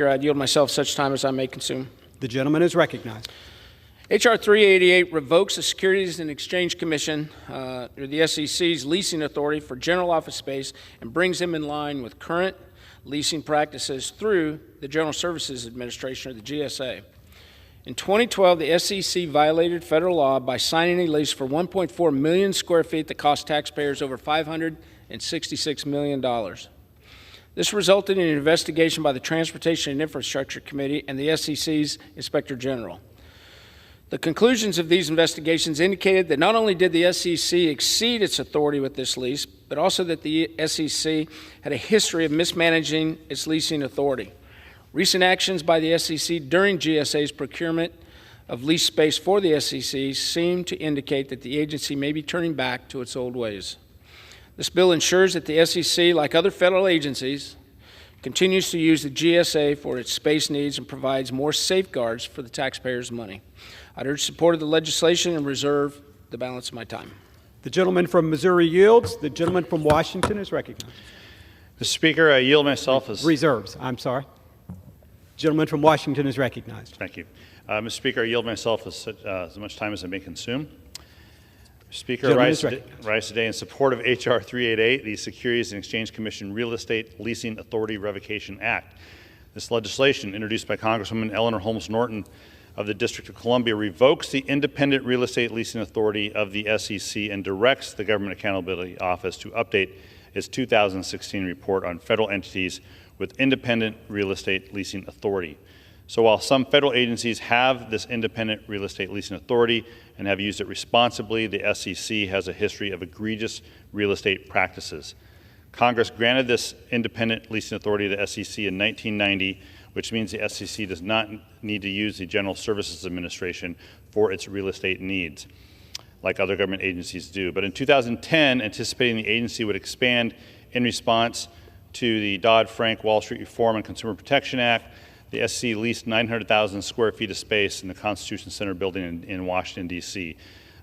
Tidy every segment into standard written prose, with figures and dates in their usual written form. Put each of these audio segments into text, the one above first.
I'd yield myself such time as I may consume. The gentleman is recognized. H.R. 388 revokes the Securities and Exchange Commission, or the SEC's leasing authority for general office space and brings them in line with current leasing practices through the General Services Administration, or the GSA. In 2012, the SEC violated federal law by signing a lease for 1.4 million square feet that cost taxpayers over $566 million. This resulted in an investigation by the Transportation and Infrastructure Committee and the SEC's Inspector General. The conclusions of these investigations indicated that not only did the SEC exceed its authority with this lease, but also that the SEC had a history of mismanaging its leasing authority. Recent actions by the SEC during GSA's procurement of lease space for the SEC seem to indicate that the agency may be turning back to its old ways. This bill ensures that the SEC, like other federal agencies, continues to use the GSA for its space needs and provides more safeguards for the taxpayers' money. I'd urge support of the legislation and reserve the balance of my time. The gentleman from Missouri yields. The gentleman from Washington is recognized. Mr. Speaker, I yield myself as... Reserves, I'm sorry. Gentleman from Washington is recognized. Thank you. Mr. Speaker, I yield myself as much time as I may consume. Mr. Speaker, I rise today in support of H.R. 388, the Securities and Exchange Commission Real Estate Leasing Authority Revocation Act. This legislation, introduced by Congresswoman Eleanor Holmes Norton of the District of Columbia, revokes the independent real estate leasing authority of the SEC and directs the Government Accountability Office to update its 2016 report on federal entities with independent real estate leasing authority. So while some federal agencies have this independent real estate leasing authority and have used it responsibly, the SEC has a history of egregious real estate practices. Congress granted this independent leasing authority to the SEC in 1990, which means the SEC does not need to use the General Services Administration for its real estate needs, like other government agencies do. But in 2010, anticipating the agency would expand in response to the Dodd-Frank Wall Street Reform and Consumer Protection Act, the SEC leased 900,000 square feet of space in the Constitution Center building in Washington, D.C.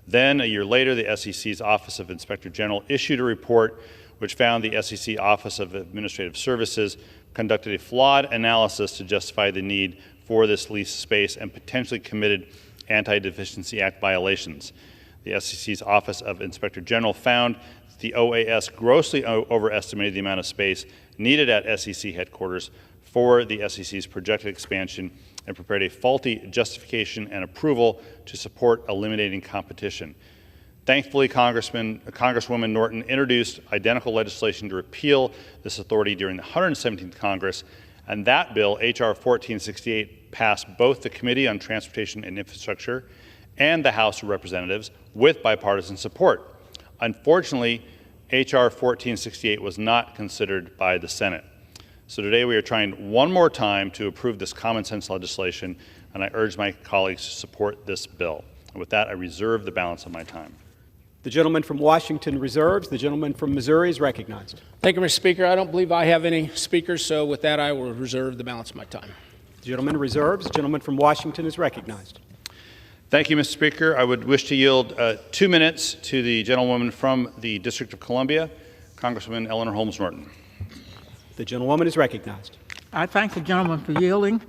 Then, a year later, the SEC's Office of Inspector General issued a report which found the SEC Office of Administrative Services conducted a flawed analysis to justify the need for this leased space and potentially committed Anti-Deficiency Act violations. The SEC's Office of Inspector General found that the OAS grossly overestimated the amount of space needed at SEC headquarters for the SEC's projected expansion and prepared a faulty justification and approval to support eliminating competition. Thankfully, Congresswoman Norton introduced identical legislation to repeal this authority during the 117th Congress, and that bill, H.R. 1468, passed both the Committee on Transportation and Infrastructure and the House of Representatives with bipartisan support. Unfortunately, H.R. 1468 was not considered by the Senate. So today we are trying one more time to approve this common sense legislation, and I urge my colleagues to support this bill. And with that, I reserve the balance of my time. The gentleman from Washington reserves. The gentleman from Missouri is recognized. Thank you, Mr. Speaker. I don't believe I have any speakers, so with that, I will reserve the balance of my time. The gentleman reserves. The gentleman from Washington is recognized. Thank you, Mr. Speaker. I would wish to yield 2 minutes to the gentlewoman from the District of Columbia, Congresswoman Eleanor Holmes Norton. The gentlewoman is recognized. I thank the gentleman for yielding,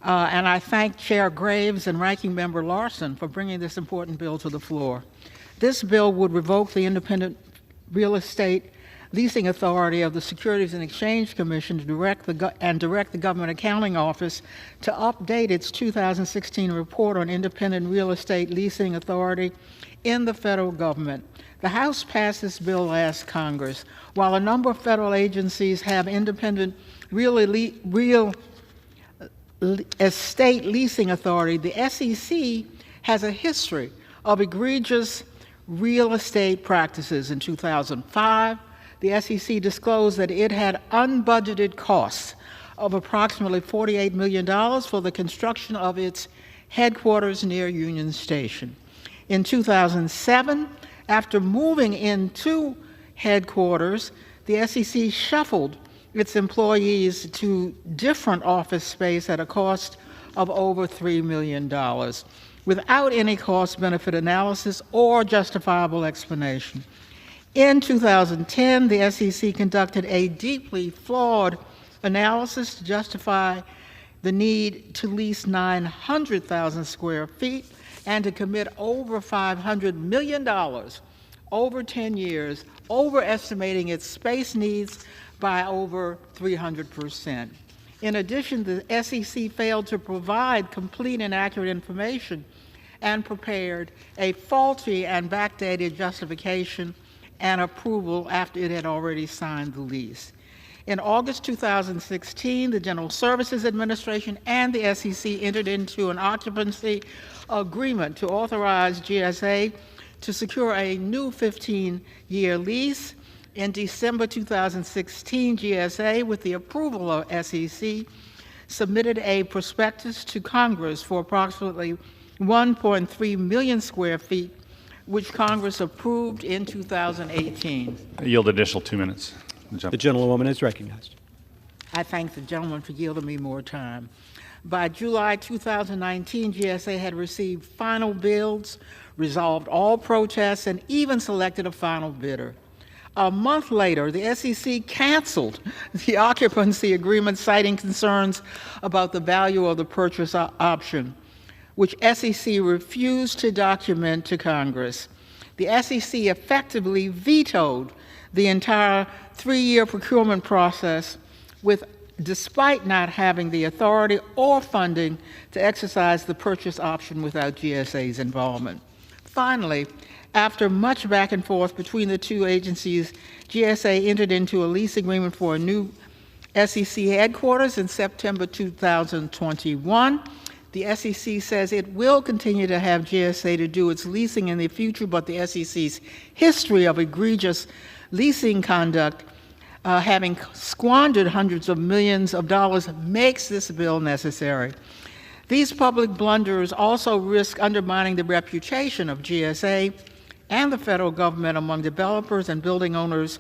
and I thank Chair Graves and Ranking Member Larsen for bringing this important bill to the floor. This bill would revoke the independent real estate leasing authority of the Securities and Exchange Commission to direct the Government Accounting Office to update its 2016 report on independent real estate leasing authority in the federal government. The House passed this bill last Congress. While a number of federal agencies have independent real estate leasing authority, the SEC has a history of egregious real estate practices. In 2005, the SEC disclosed that it had unbudgeted costs of approximately $48 million for the construction of its headquarters near Union Station. In 2007, after moving into headquarters, the SEC shuffled its employees to different office space at a cost of over $3 million. Without any cost-benefit analysis or justifiable explanation. In 2010, the SEC conducted a deeply flawed analysis to justify the need to lease 900,000 square feet and to commit over $500 million over 10 years, overestimating its space needs by over 300%. In addition, the SEC failed to provide complete and accurate information and prepared a faulty and backdated justification and approval after it had already signed the lease. In August 2016, the General Services Administration and the SEC entered into an occupancy agreement to authorize GSA to secure a new 15-year lease. In December 2016, GSA, with the approval of SEC, submitted a prospectus to Congress for approximately 1.3 million square feet, which Congress approved in 2018. I yield additional 2 minutes. The gentlewoman is recognized. I thank the gentleman for yielding me more time. By July 2019, GSA had received final bids, resolved all protests, and even selected a final bidder. A month later, the SEC canceled the occupancy agreement, citing concerns about the value of the purchase option, which SEC refused to document to Congress. The SEC effectively vetoed the entire 3-year procurement process, despite not having the authority or funding to exercise the purchase option without GSA's involvement. Finally, after much back and forth between the two agencies, GSA entered into a lease agreement for a new SEC headquarters in September 2021. The SEC says it will continue to have GSA to do its leasing in the future, but the SEC's history of egregious leasing conduct, having squandered hundreds of millions of dollars, makes this bill necessary. These public blunders also risk undermining the reputation of GSA and the federal government among developers and building owners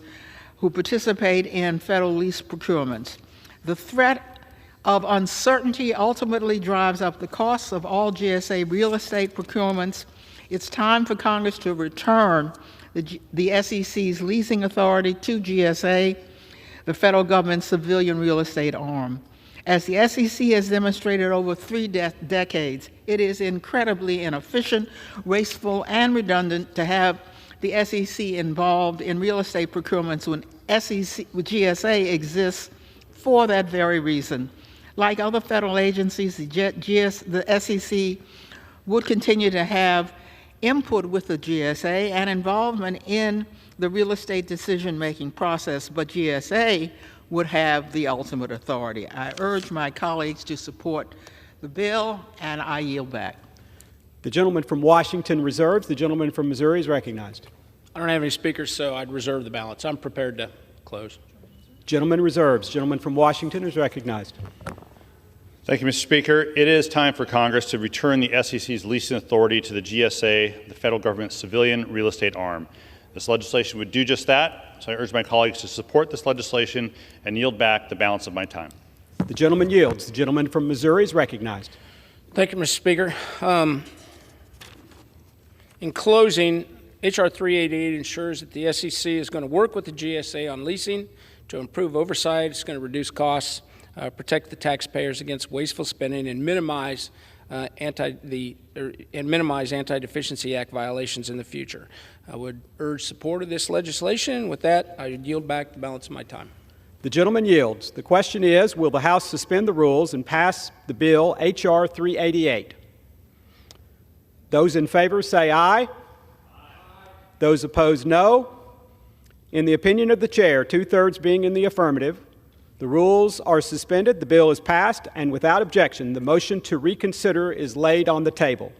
who participate in federal lease procurements. The threat of uncertainty ultimately drives up the costs of all GSA real estate procurements. It's time for Congress to return the SEC's leasing authority to GSA, the federal government's civilian real estate arm. As the SEC has demonstrated over 3 decades, it is incredibly inefficient, wasteful, and redundant to have the SEC involved in real estate procurements when GSA exists for that very reason. Like other federal agencies, the SEC would continue to have input with the GSA and involvement in the real estate decision-making process, but GSA would have the ultimate authority. I urge my colleagues to support the bill, and I yield back. The gentleman from Washington reserves. The gentleman from Missouri is recognized. I don't have any speakers, so I'd reserve the balance. I'm prepared to close. Gentleman reserves. Gentleman from Washington is recognized. Thank you, Mr. Speaker. It is time for Congress to return the SEC's leasing authority to the GSA, the federal government's civilian real estate arm. This legislation would do just that, so I urge my colleagues to support this legislation and yield back the balance of my time. The gentleman yields. The gentleman from Missouri is recognized. Thank you, Mr. Speaker. In closing, H.R. 388 ensures that the SEC is going to work with the GSA on leasing to improve oversight. It's going to reduce costs, protect the taxpayers against wasteful spending, and minimize Anti-Deficiency Act violations in the future. I would urge support of this legislation. With that, I would yield back the balance of my time. The gentleman yields. The question is, will the House suspend the rules and pass the bill H.R. 388? Those in favor say aye. Aye. Those opposed, no. In the opinion of the chair, 2/3 being in the affirmative, the rules are suspended, the bill is passed, and without objection, the motion to reconsider is laid on the table.